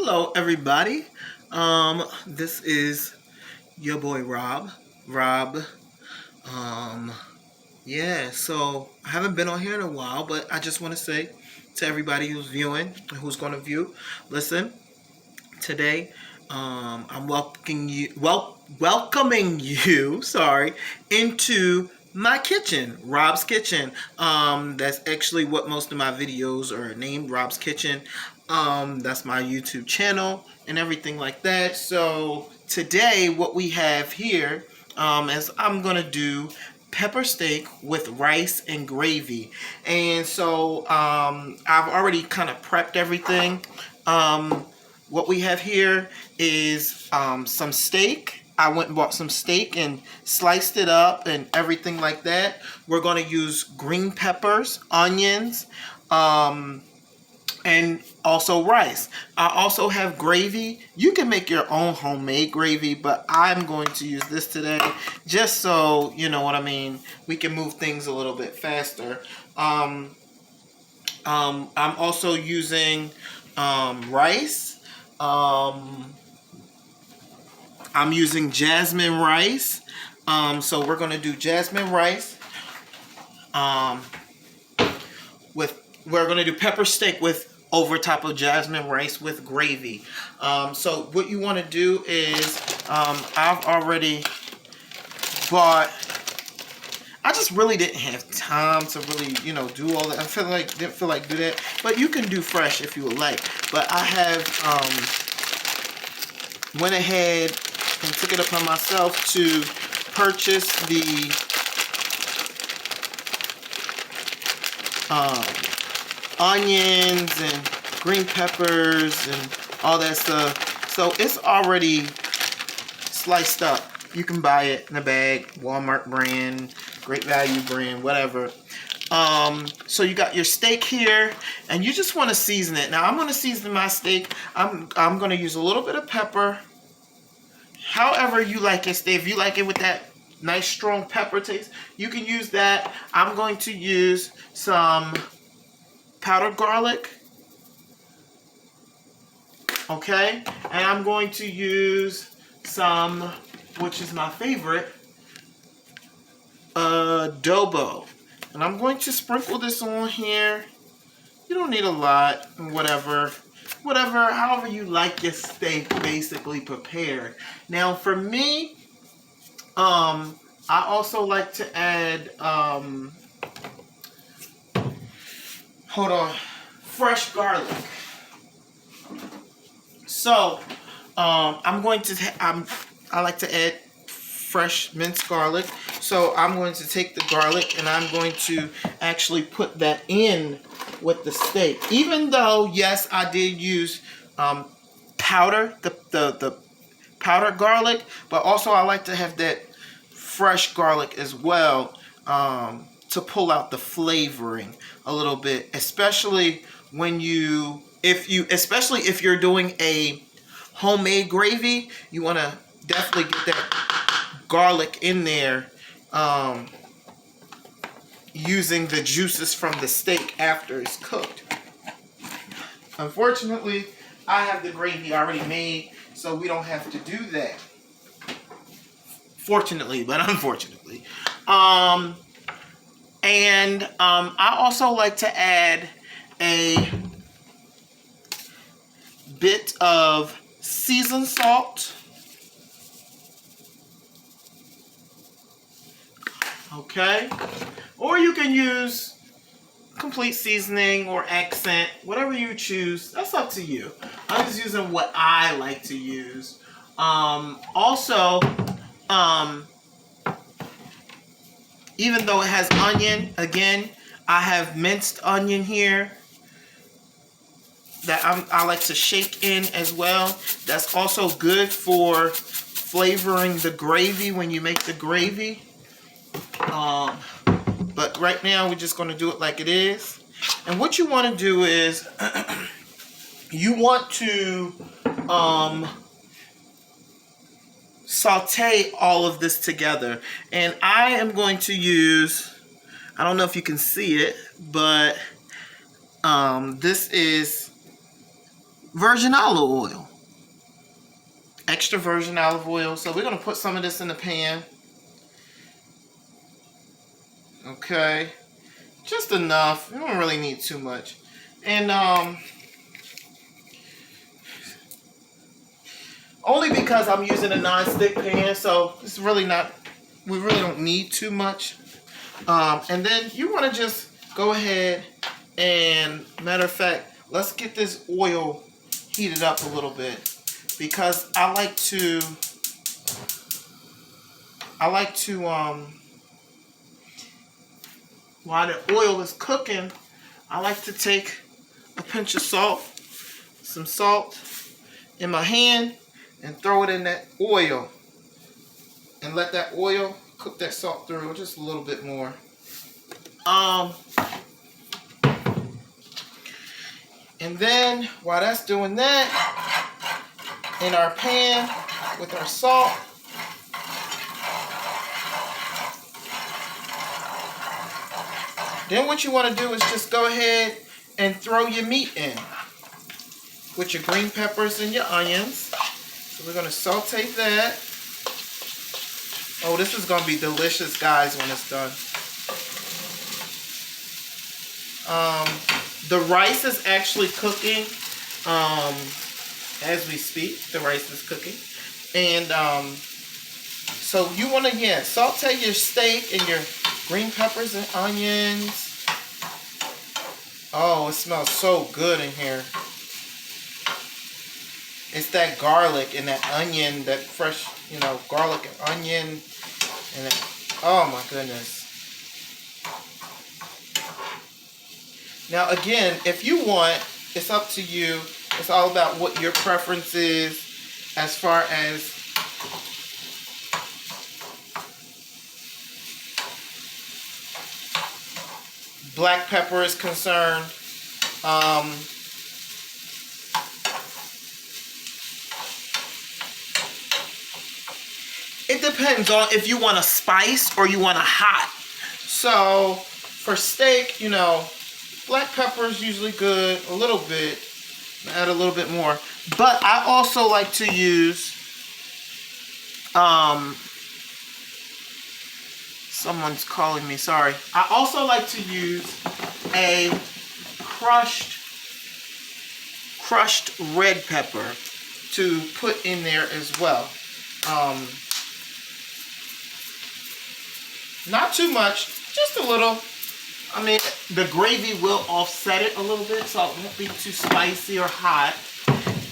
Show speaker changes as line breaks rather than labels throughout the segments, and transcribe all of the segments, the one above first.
Hello, everybody. This is your boy Rob. Rob. Um, yeah. So I haven't been on here in a while, but I just want to say to everybody who's viewing and who's going to view, listen. Today, I'm welcoming you. Sorry, into my kitchen, Rob's Kitchen. That's actually what most of my videos are named, Rob's Kitchen. That's my YouTube channel and everything like that. So today, what we have here, is I'm gonna do pepper steak with rice and gravy. And so I've already kind of prepped everything. What we have here is some steak. I went and bought some steak and sliced it up and everything like that. We're going to use green peppers, onions, and also rice. I also have gravy. You can make your own homemade gravy, but I'm going to use this today just so, you know what I mean, we can move things a little bit faster. I'm also using rice. I'm using jasmine rice. So we're gonna do jasmine rice. We're gonna do pepper steak with over top of jasmine rice with gravy. So what you want to do is I've already bought. I just really didn't have time to really, do all that. Didn't feel like do that. But you can do fresh if you would like. But I have went ahead and took it upon myself to purchase the onions and green peppers and all that stuff. So it's already sliced up. You can buy it in a bag, Walmart brand, Great Value brand, whatever. So you got your steak here, and you just want to season it. Now I'm going to season my steak. I'm going to use a little bit of pepper. However you like it. If you like it with that nice strong pepper taste, you can use that. I'm going to use some powdered garlic. Okay, and I'm going to use some, which is my favorite, adobo. And I'm going to sprinkle this on here. You don't need a lot, whatever, however you like your steak basically prepared. Now for me, I also like to add, fresh garlic. So, I like to add fresh minced garlic. So I'm going to take the garlic and I'm going to actually put that in with the steak. Even though, yes, I did use powder, the powdered garlic, but also I like to have that fresh garlic as well, to pull out the flavoring a little bit, especially especially if you're doing a homemade gravy. You want to definitely get that garlic in there, using the juices from the steak after it's cooked. Unfortunately, I have the gravy already made, so we don't have to do that. Fortunately, but unfortunately. I also like to add a bit of seasoned salt. Okay? Or you can use complete seasoning or accent, whatever you choose. That's up to you. I'm just using what I like to use. Also, even though it has onion, again, I have minced onion here that I like to shake in as well. That's also good for flavoring the gravy when you make the gravy. But right now we're just going to do it like it is. And what you want to do is you want to saute all of this together. And I am going to use, I don't know if you can see it, but this is virgin olive oil. Extra virgin olive oil. So we're going to put some of this in the pan. Okay. Just enough. You don't really need too much. And only because I'm using a non-stick pan, so it's really not, we really don't need too much. And then you want to just go ahead and, matter of fact, let's get this oil heated up a little bit, because I like to while the oil is cooking, I like to take a pinch of salt, some salt in my hand, and throw it in that oil and let that oil cook that salt through just a little bit more. And then while that's doing that, in our pan with our salt, then what you want to do is just go ahead and throw your meat in with your green peppers and your onions. So we're going to saute that. Oh, this is going to be delicious, guys, when it's done. The rice is actually cooking as we speak. The rice is cooking. And so you want to, saute your steak and your green peppers and onions. Oh, it smells so good in here. It's that garlic and that onion, that fresh, garlic and onion. And it, oh my goodness. Now again, if you want, it's up to you. It's all about what your preference is as far as black pepper is concerned. It depends on if you want a spice or you want a hot. So for steak, black pepper is usually good, a little bit. Add a little bit more. But I also like to use, someone's calling me, sorry. I also like to use a crushed red pepper to put in there as well. Not too much, just a little. I mean, the gravy will offset it a little bit, so it won't be too spicy or hot.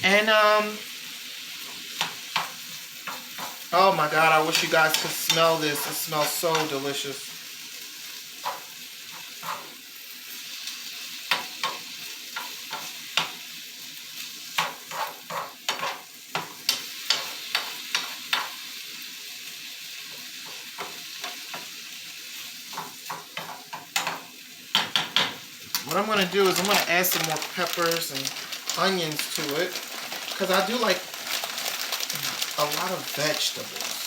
And, oh my God, I wish you guys could smell this. It smells so delicious. What I'm going to do is I'm going to add some more peppers and onions to it, because I do like a lot of vegetables.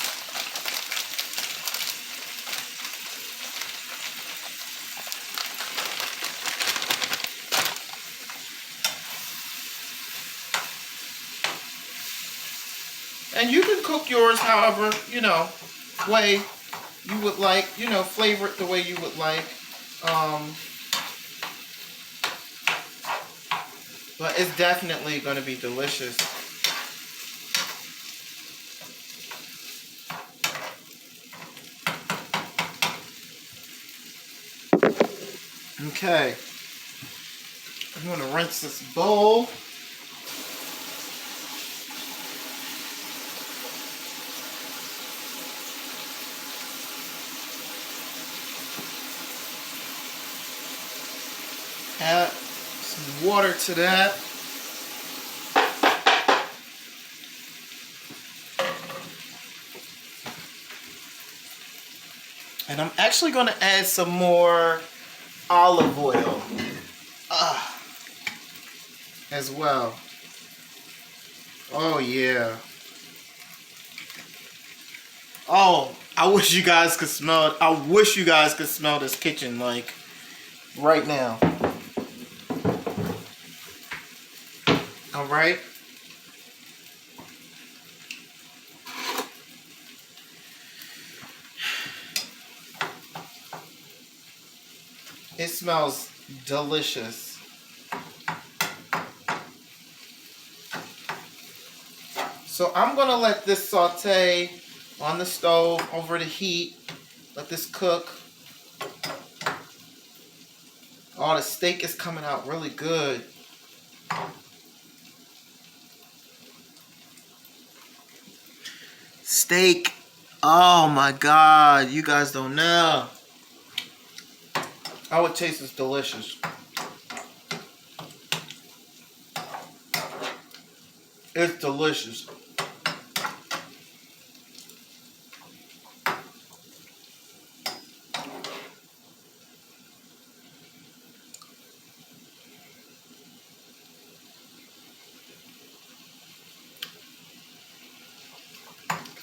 And you can cook yours however, way you would like, flavor it the way you would like. But it's definitely going to be delicious. Okay. I'm going to rinse this bowl. Add some water to that. And I'm actually going to add some more olive oil as well. Oh yeah. Oh, I wish you guys could smell it. I wish you guys could smell this kitchen like right now. All right. It smells delicious. So I'm gonna let this saute on the stove over the heat. Let this cook. Oh, the steak is coming out really good. Steak. Oh my God, you guys don't know. Oh, it tastes delicious. It's delicious.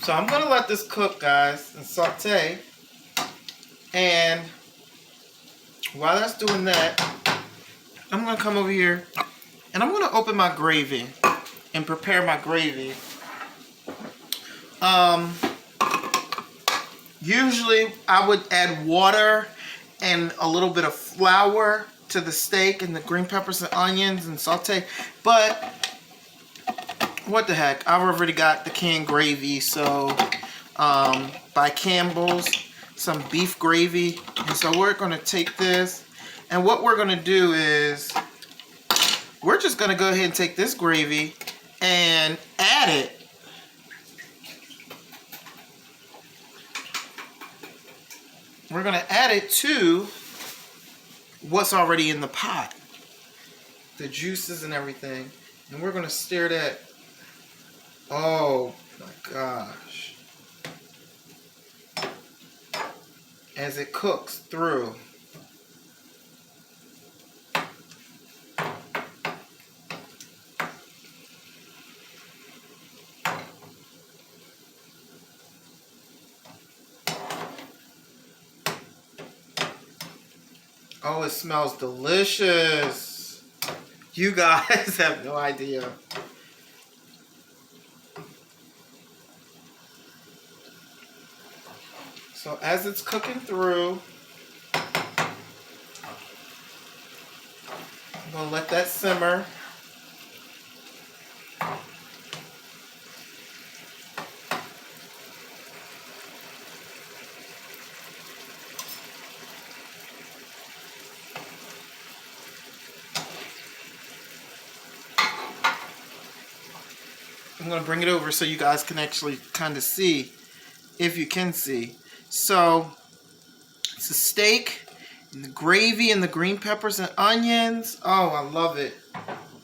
So I'm gonna let this cook, guys, and saute. And while that's doing that, I'm gonna come over here and I'm gonna open my gravy and prepare my gravy. Usually I would add water and a little bit of flour to the steak and the green peppers and onions and saute, but what the heck, I've already got the canned gravy. So by Campbell's, some beef gravy. And so we're going to take this, and what we're going to do is we're just going to go ahead and take this gravy and add it. We're going to add it to what's already in the pot, the juices and everything, and we're going to stir that. Oh my gosh. As it cooks through. Oh, it smells delicious. You guys have no idea. So as it's cooking through, I'm going to let that simmer. I'm going to bring it over so you guys can actually kind of see, if you can see. So it's a steak, and the gravy and the green peppers and onions. Oh, I love it.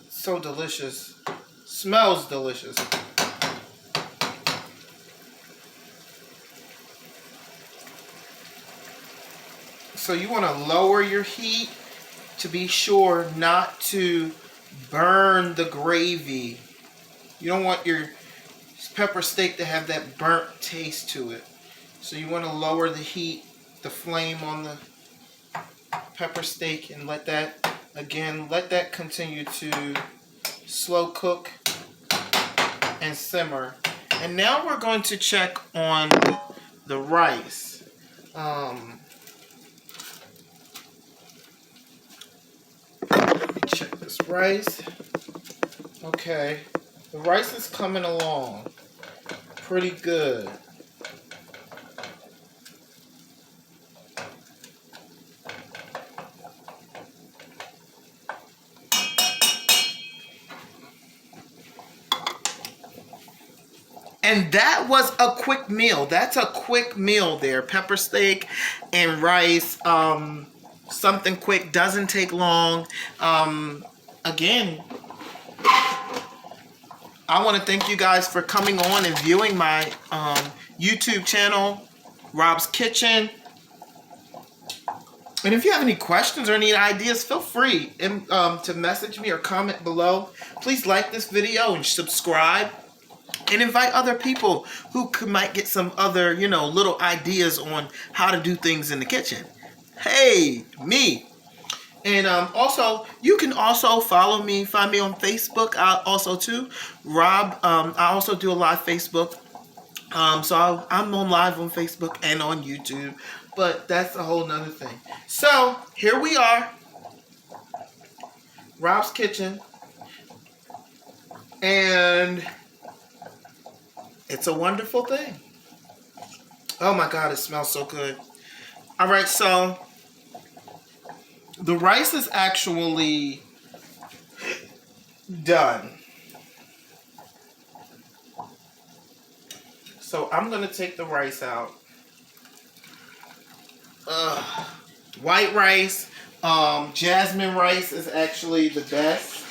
So delicious. Smells delicious. So you want to lower your heat to be sure not to burn the gravy. You don't want your pepper steak to have that burnt taste to it. So you want to lower the heat, the flame on the pepper steak, and let that continue to slow cook and simmer. And now we're going to check on the rice. Let me check this rice. Okay, the rice is coming along pretty good. And that was a quick meal. That's a quick meal there. Pepper steak and rice. Something quick, doesn't take long. Again, I want to thank you guys for coming on and viewing my YouTube channel, Rob's Kitchen. And if you have any questions or any ideas, feel free to message me or comment below. Please like this video and subscribe. And invite other people who might get some other, little ideas on how to do things in the kitchen. Hey, me. And also, you can also follow me, find me on Facebook also too. Rob, I also do a live Facebook. So I'm on live on Facebook and on YouTube, but that's a whole nother thing. So here we are, Rob's Kitchen, and it's a wonderful thing. Oh my God, it smells so good. All right, so the rice is actually done. So I'm gonna take the rice out. White rice, jasmine rice is actually the best.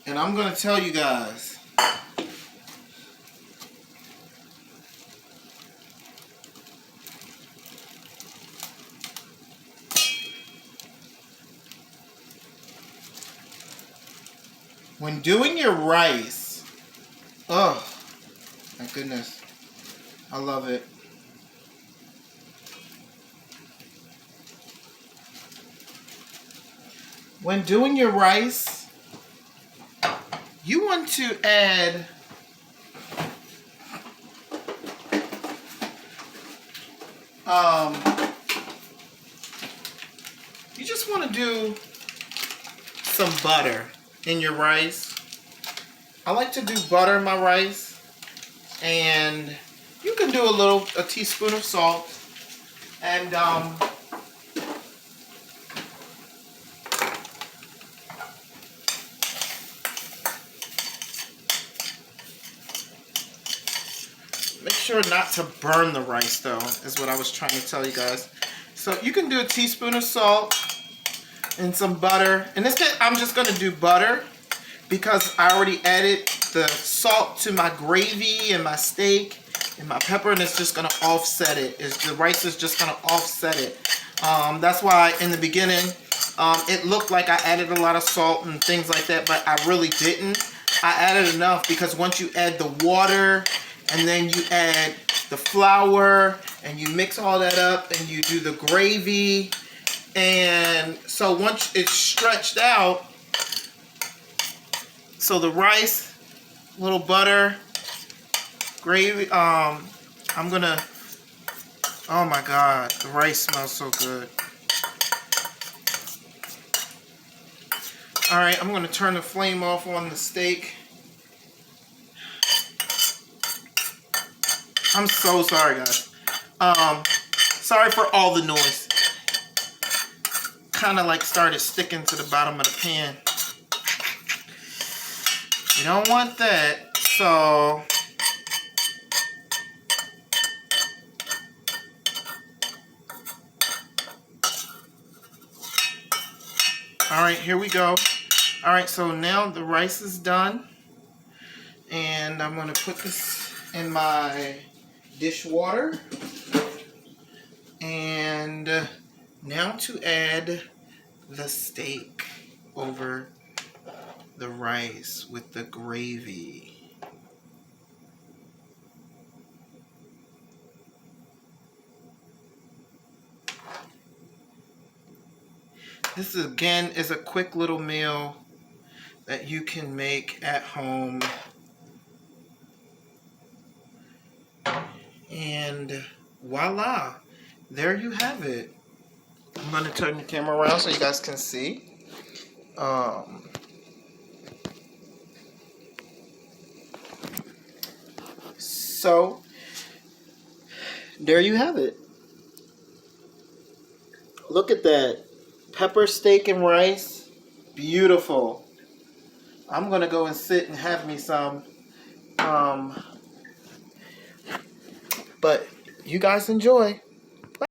And I'm gonna tell you guys, when doing your rice, oh my goodness, I love it. When doing your rice, you want to add you just want to do some butter in your rice. I like to do butter in my rice, and you can do a teaspoon of salt, and make sure not to burn the rice though, is what I was trying to tell you guys. So you can do a teaspoon of salt and some butter. In this case, I'm just gonna do butter because I already added the salt to my gravy and my steak and my pepper, and it's just gonna offset it. The rice is just gonna offset it. That's why in the beginning, it looked like I added a lot of salt and things like that, but I really didn't. I added enough because once you add the water and then you add the flour and you mix all that up and you do the gravy, and so once it's stretched out, so the rice, little butter, gravy, I'm gonna, oh my God, the rice smells so good. All right, I'm gonna turn the flame off on the steak. I'm so sorry, guys. Sorry for all the noise. Kind of like started sticking to the bottom of the pan. You don't want that, so all right, here we go. All right, so now the rice is done, and I'm gonna put this in my dishwater, and now to add the steak over the rice with the gravy. This again is a quick little meal that you can make at home, and voila, there you have it. I'm going to turn the camera around so you guys can see. So there you have it. Look at that. Pepper steak and rice. Beautiful. I'm going to go and sit and have me some. But you guys enjoy.